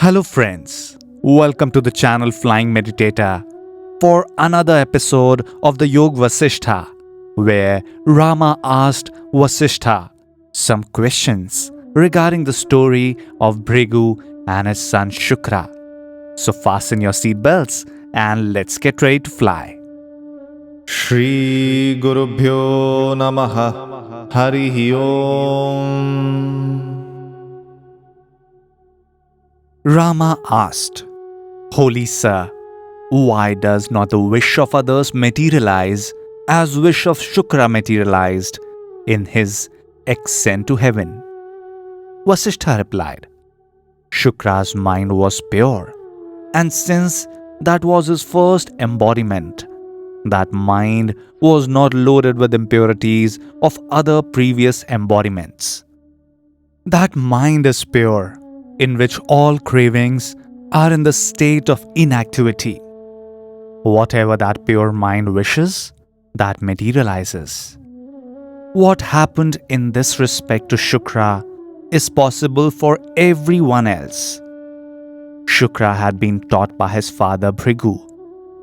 Hello friends, welcome to the channel Flying Meditator for another episode of the Yog Vasishtha, where Rama asked Vasishtha some questions regarding the story of Bhrigu and his son Shukra. So fasten your seatbelts and let's get ready to fly. Shri Gurubhyo Namaha Harihi Om. Rama asked, Holy Sir, why does not the wish of others materialize as wish of Shukra materialized in his ascent to heaven? Vasishtha replied, Shukra's mind was pure, and since that was his first embodiment, that mind was not loaded with impurities of other previous embodiments. That mind is pure, in which all cravings are in the state of inactivity. Whatever that pure mind wishes, that materializes. What happened in this respect to Shukra is possible for everyone else. Shukra had been taught by his father Bhrigu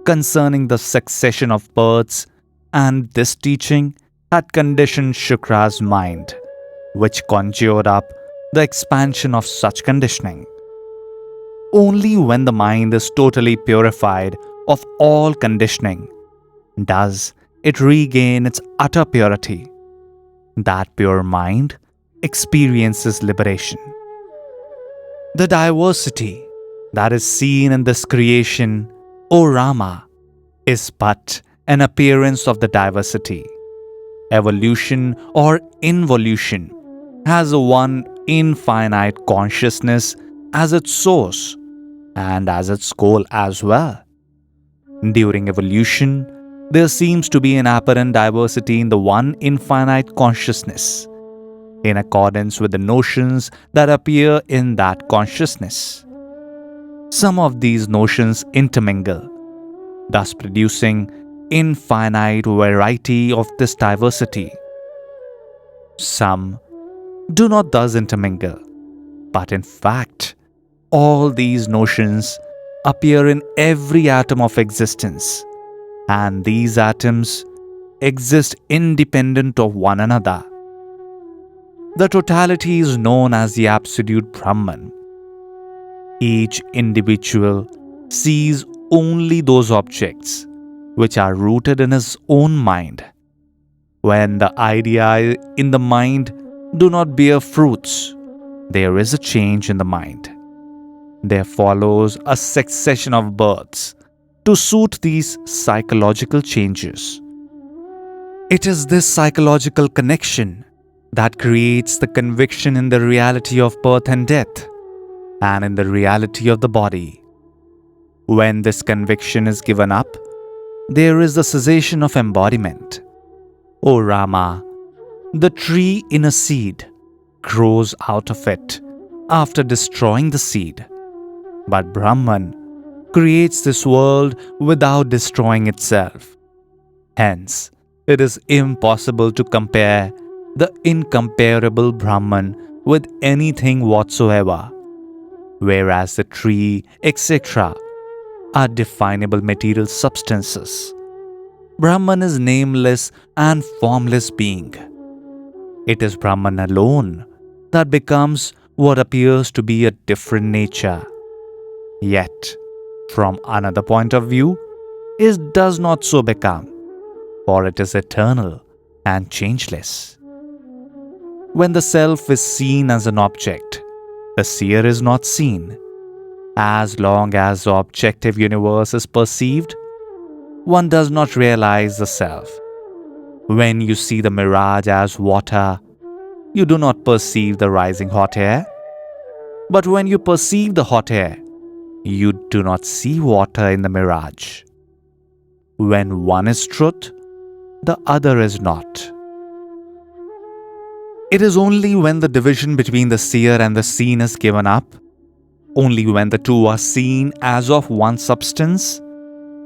concerning the succession of births, and this teaching had conditioned Shukra's mind, which conjured up the expansion of such conditioning. Only when the mind is totally purified of all conditioning does it regain its utter purity. That pure mind experiences liberation. The diversity that is seen in this creation, O Rama, is but an appearance of the diversity. Evolution or involution has one infinite consciousness as its source and as its goal as well. During evolution, there seems to be an apparent diversity in the one infinite consciousness, in accordance with the notions that appear in that consciousness. Some of these notions intermingle, thus producing infinite variety of this diversity. Some do not thus intermingle, but in fact, all these notions appear in every atom of existence, and these atoms exist independent of one another. The totality is known as the absolute Brahman. Each individual sees only those objects which are rooted in his own mind. When the idea in the mind do not bear fruits, there is a change in the mind. There follows a succession of births to suit these psychological changes. It is this psychological connection that creates the conviction in the reality of birth and death, and in the reality of the body. When this conviction is given up, there is the cessation of embodiment. O Rama, the tree in a seed grows out of it after destroying the seed. But Brahman creates this world without destroying itself. Hence, it is impossible to compare the incomparable Brahman with anything whatsoever, whereas the tree, etc., are definable material substances. Brahman is nameless and formless being. It is Brahman alone that becomes what appears to be a different nature. Yet, from another point of view, it does not so become, for it is eternal and changeless. When the self is seen as an object, the seer is not seen. As long as the objective universe is perceived, one does not realize the self. When you see the mirage as water, you do not perceive the rising hot air. But when you perceive the hot air, you do not see water in the mirage. When one is truth, the other is not. It is only when the division between the seer and the seen is given up, only when the two are seen as of one substance,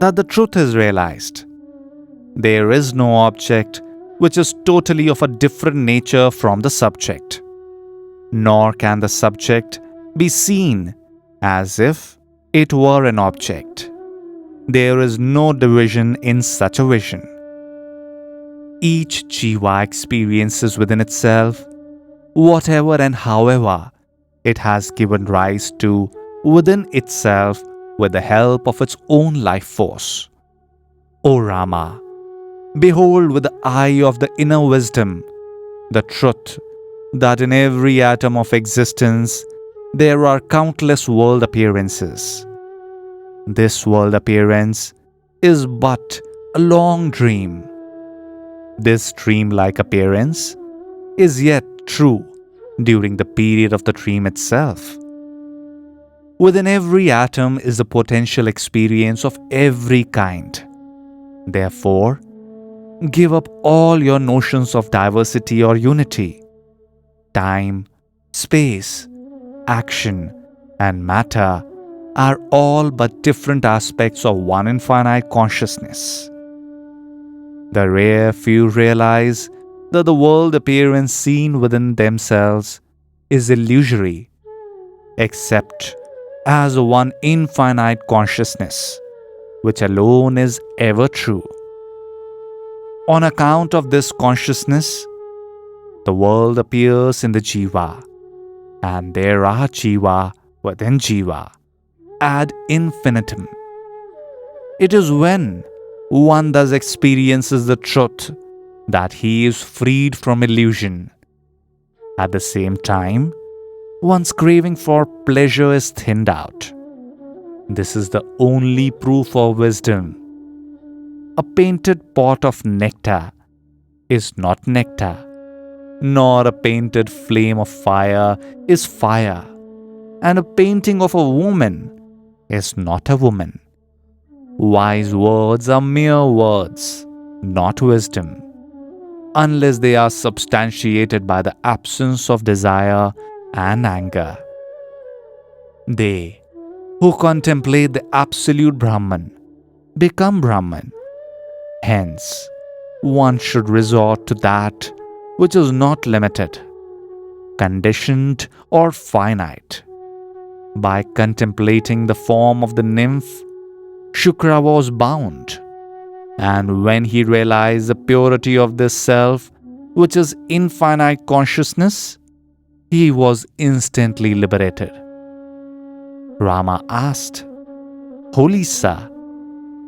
that the truth is realized. There is no object which is totally of a different nature from the subject, nor can the subject be seen as if it were an object. There is no division in such a vision. Each jiva experiences within itself whatever and however it has given rise to within itself with the help of its own life force. O Rama, behold with the eye of the inner wisdom the truth that in every atom of existence there are countless world appearances. This world appearance is but a long dream. This dream-like appearance is yet true during the period of the dream itself. Within every atom is the potential experience of every kind. Therefore, give up all your notions of diversity or unity. Time, space, action, and matter are all but different aspects of one infinite consciousness. The rare few realize that the world appearance seen within themselves is illusory, except as one infinite consciousness, which alone is ever true. On account of this consciousness, the world appears in the jiva, and there are jiva within jiva, ad infinitum. It is when one thus experiences the truth that he is freed from illusion. At the same time, one's craving for pleasure is thinned out. This is the only proof of wisdom. A painted pot of nectar is not nectar, nor a painted flame of fire is fire, and a painting of a woman is not a woman. Wise words are mere words, not wisdom, unless they are substantiated by the absence of desire and anger. They who contemplate the absolute Brahman become Brahman. Hence, one should resort to that which is not limited, conditioned, or finite. By contemplating the form of the nymph, Shukra was bound, and when he realized the purity of this self, which is infinite consciousness, he was instantly liberated. Rama asked, Holy Sir,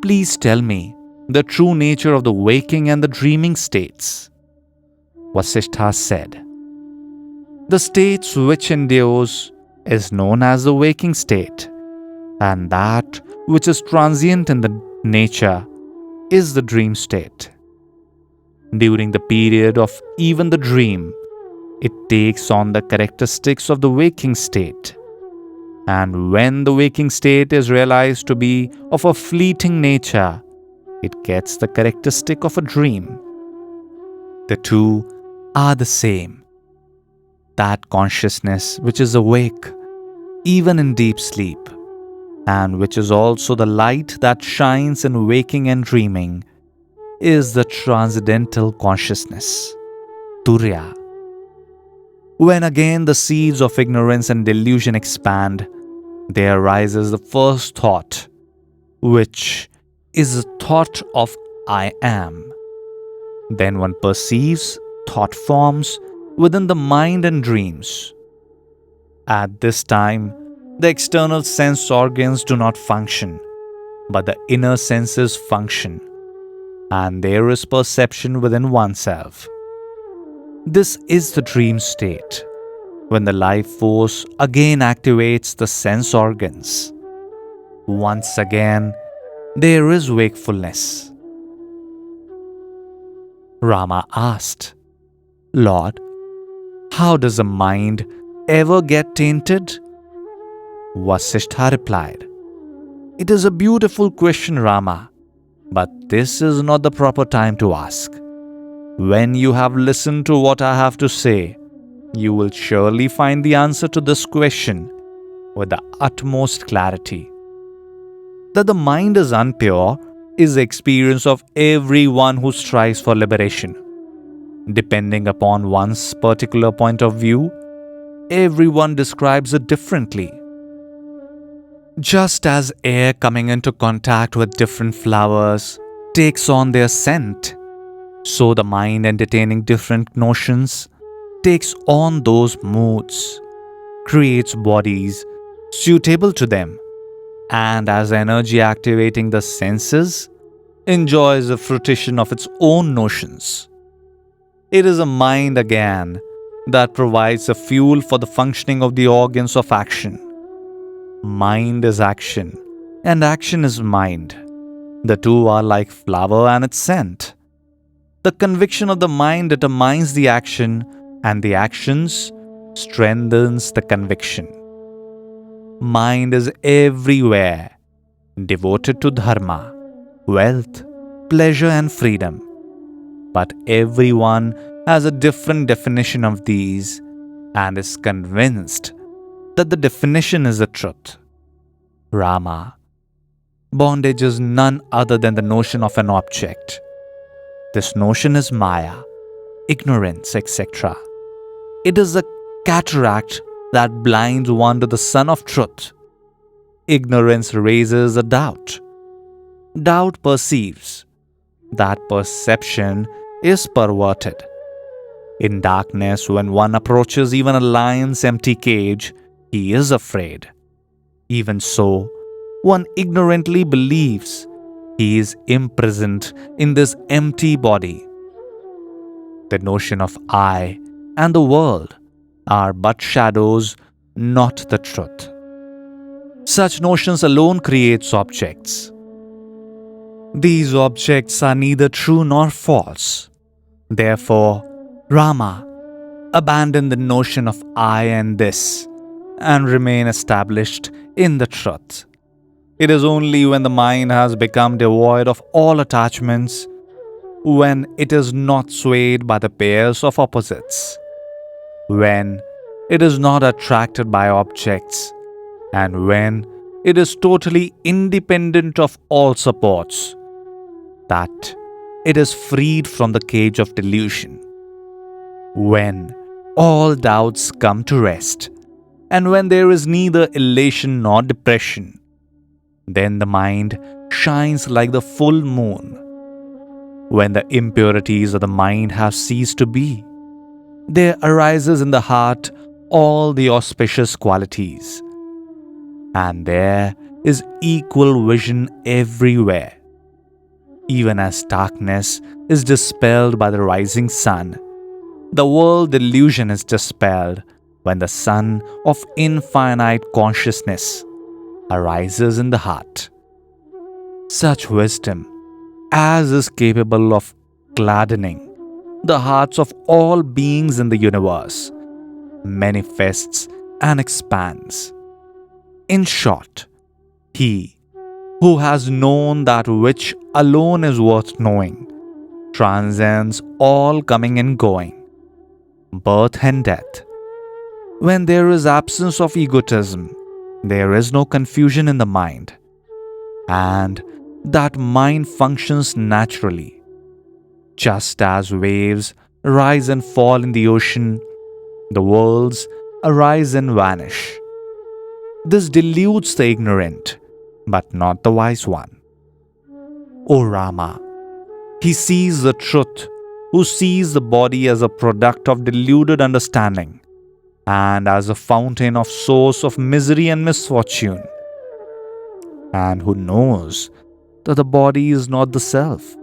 please tell me the true nature of the waking and the dreaming states. Vasishtha said, the states which endures is known as the waking state, and that which is transient in the nature is the dream state. During the period of even the dream, it takes on the characteristics of the waking state. And when the waking state is realized to be of a fleeting nature, it gets the characteristic of a dream. The two are the same. That consciousness which is awake, even in deep sleep, and which is also the light that shines in waking and dreaming, is the transcendental consciousness, Turiya. When again the seeds of ignorance and delusion expand, there arises the first thought, which is the thought of I am. Then one perceives thought forms within the mind and dreams. At this time, the external sense organs do not function, but the inner senses function, and there is perception within oneself. This is the dream state, when the life force again activates the sense organs. Once again, there is wakefulness. Rama asked, Lord, how does the mind ever get tainted? Vasishtha replied, It is a beautiful question, Rama, but this is not the proper time to ask. When you have listened to what I have to say, you will surely find the answer to this question with the utmost clarity. That the mind is unpure is the experience of everyone who strives for liberation. Depending upon one's particular point of view, everyone describes it differently. Just as air coming into contact with different flowers takes on their scent, so the mind entertaining different notions takes on those moods, creates bodies suitable to them, and as energy activating the senses, enjoys the fruition of its own notions. It is a mind again that provides the fuel for the functioning of the organs of action. Mind is action, and action is mind. The two are like flower and its scent. The conviction of the mind determines the action, and the actions strengthens the conviction. Mind is everywhere, devoted to dharma, wealth, pleasure and freedom. But everyone has a different definition of these and is convinced that the definition is the truth. Rama, bondage is none other than the notion of an object. This notion is Maya, ignorance, etc. It is a cataract that blinds one to the sun of truth. Ignorance raises a doubt. Doubt perceives. That perception is perverted. In darkness, when one approaches even a lion's empty cage, he is afraid. Even so, one ignorantly believes he is imprisoned in this empty body. The notion of I and the world are but shadows, not the truth. Such notions alone creates objects. These objects are neither true nor false. Therefore, Rama, abandon the notion of I and this and remain established in the truth. It is only when the mind has become devoid of all attachments, when it is not swayed by the pairs of opposites, when it is not attracted by objects, and when it is totally independent of all supports, that it is freed from the cage of delusion. When all doubts come to rest, and when there is neither elation nor depression, then the mind shines like the full moon. When the impurities of the mind have ceased to be, there arises in the heart all the auspicious qualities, and there is equal vision everywhere. Even as darkness is dispelled by the rising sun, the world delusion is dispelled when the sun of infinite consciousness arises in the heart. Such wisdom as is capable of gladdening the hearts of all beings in the universe manifests and expands. In short, he who has known that which alone is worth knowing transcends all coming and going, birth and death. When there is absence of egotism, there is no confusion in the mind, and that mind functions naturally. Just as waves rise and fall in the ocean, the worlds arise and vanish. This deludes the ignorant, but not the wise one. O Rama, he sees the truth who sees the body as a product of deluded understanding and as a fountain of source of misery and misfortune, and who knows that the body is not the self.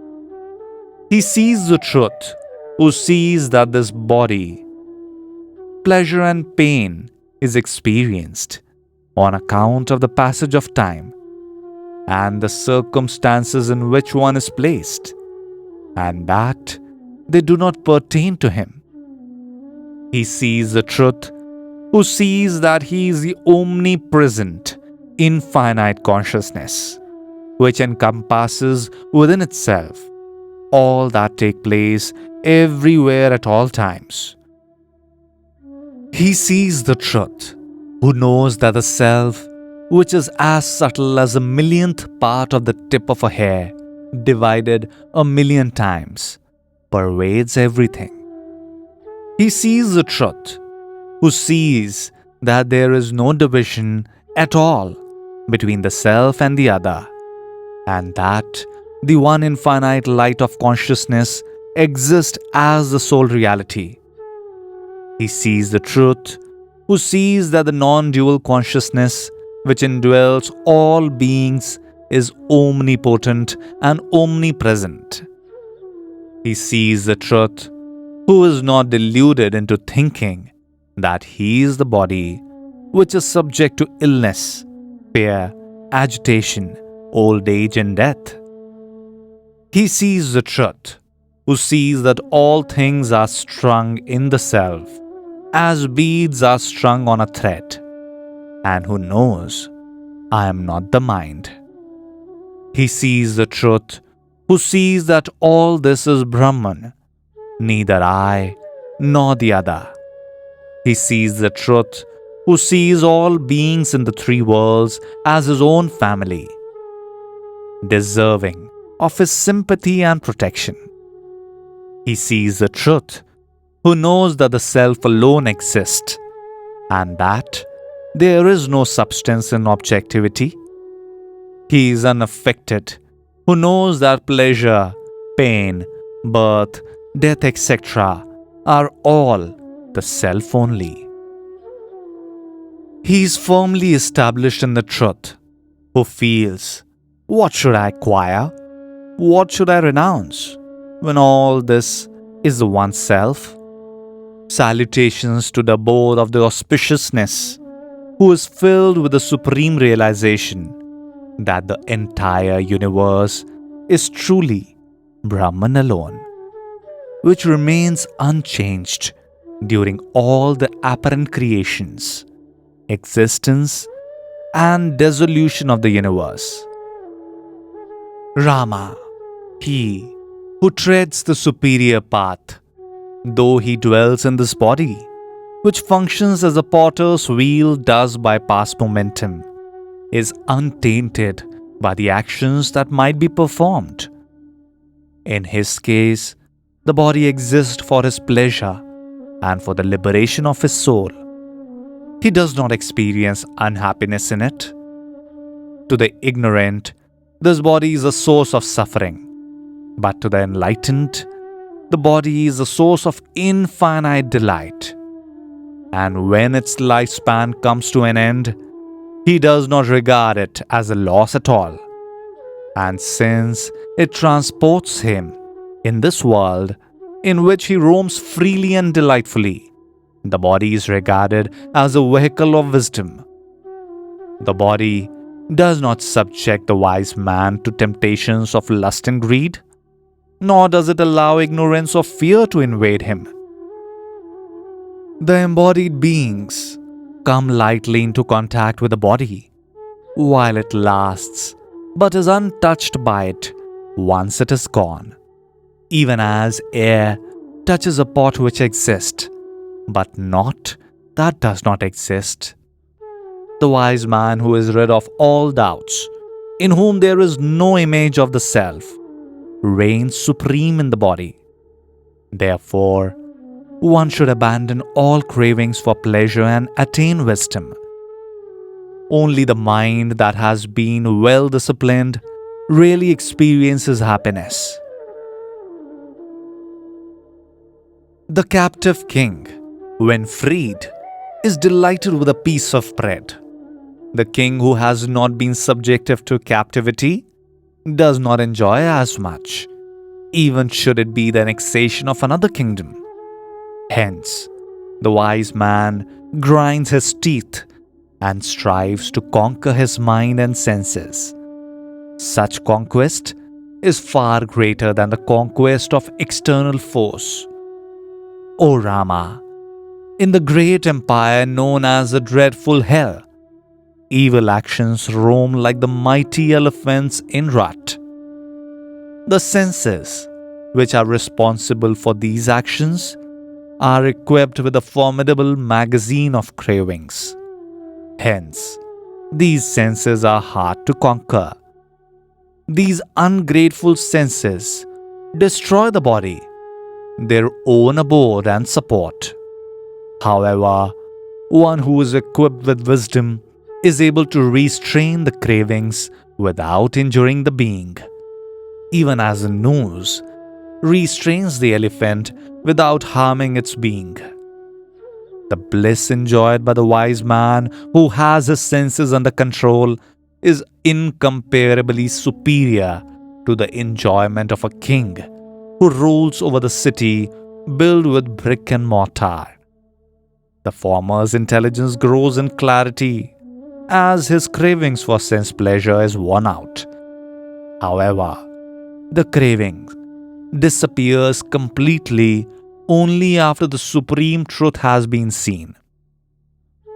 He sees the truth who sees that this body, pleasure and pain, is experienced on account of the passage of time and the circumstances in which one is placed, and that they do not pertain to him. He sees the truth who sees that he is the omnipresent, infinite consciousness, which encompasses within itself all that take place everywhere at all times. He sees the truth who knows that the self, which is as subtle as a millionth part of the tip of a hair divided 1,000,000 times, pervades everything. He sees the truth who sees that there is no division at all between the self and the other, and that the one infinite light of consciousness exists as the sole reality. He sees the truth, who sees that the non-dual consciousness which indwells all beings is omnipotent and omnipresent. He sees the truth, who is not deluded into thinking that he is the body which is subject to illness, fear, agitation, old age and death. He sees the truth, who sees that all things are strung in the self, as beads are strung on a thread, and who knows, I am not the mind. He sees the truth, who sees that all this is Brahman, neither I nor the other. He sees the truth, who sees all beings in the three worlds as his own family, deserving of his sympathy and protection. He sees the truth, who knows that the self alone exists, and that there is no substance in objectivity. He is unaffected, who knows that pleasure, pain, birth, death, etc. are all the self only. He is firmly established in the truth, who feels, what should I acquire? What should I renounce, when all this is the one self? Salutations to the abode of the auspiciousness, who is filled with the supreme realization that the entire universe is truly Brahman alone, which remains unchanged during all the apparent creations, existence, and dissolution of the universe. Rama, he who treads the superior path, though he dwells in this body, which functions as a potter's wheel does by past momentum, is untainted by the actions that might be performed. In his case, the body exists for his pleasure and for the liberation of his soul. He does not experience unhappiness in it. To the ignorant, this body is a source of suffering, but to the enlightened, the body is a source of infinite delight. And when its lifespan comes to an end, he does not regard it as a loss at all. And since it transports him in this world in which he roams freely and delightfully, the body is regarded as a vehicle of wisdom. The body does not subject the wise man to temptations of lust and greed, nor does it allow ignorance or fear to invade him. The embodied beings come lightly into contact with the body while it lasts, but is untouched by it once it is gone, even as air touches a pot which exists, but not that does not exist. The wise man who is rid of all doubts, in whom there is no image of the self, reigns supreme in the body. Therefore, one should abandon all cravings for pleasure and attain wisdom. Only the mind that has been well disciplined really experiences happiness. The captive king, when freed, is delighted with a piece of bread. The king who has not been subjective to captivity does not enjoy as much, even should it be the annexation of another kingdom. Hence, the wise man grinds his teeth and strives to conquer his mind and senses. Such conquest is far greater than the conquest of external force. O Rama, in the great empire known as the dreadful hell, evil actions roam like the mighty elephants in rut. The senses, which are responsible for these actions, are equipped with a formidable magazine of cravings. Hence, these senses are hard to conquer. These ungrateful senses destroy the body, their own abode and support. However, one who is equipped with wisdom is able to restrain the cravings without injuring the being, even as a nose restrains the elephant without harming its being. The bliss enjoyed by the wise man who has his senses under control is incomparably superior to the enjoyment of a king who rules over the city built with brick and mortar. The former's intelligence grows in clarity as his cravings for sense pleasure is worn out. However, the craving disappears completely only after the supreme truth has been seen.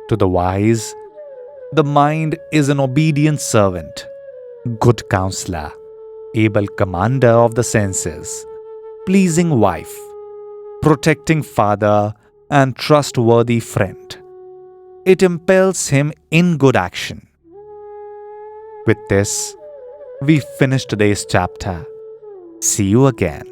To the wise, the mind is an obedient servant, good counselor, able commander of the senses, pleasing wife, protecting father, and trustworthy friend. It impels him in good action. With this, we finish today's chapter. See you again.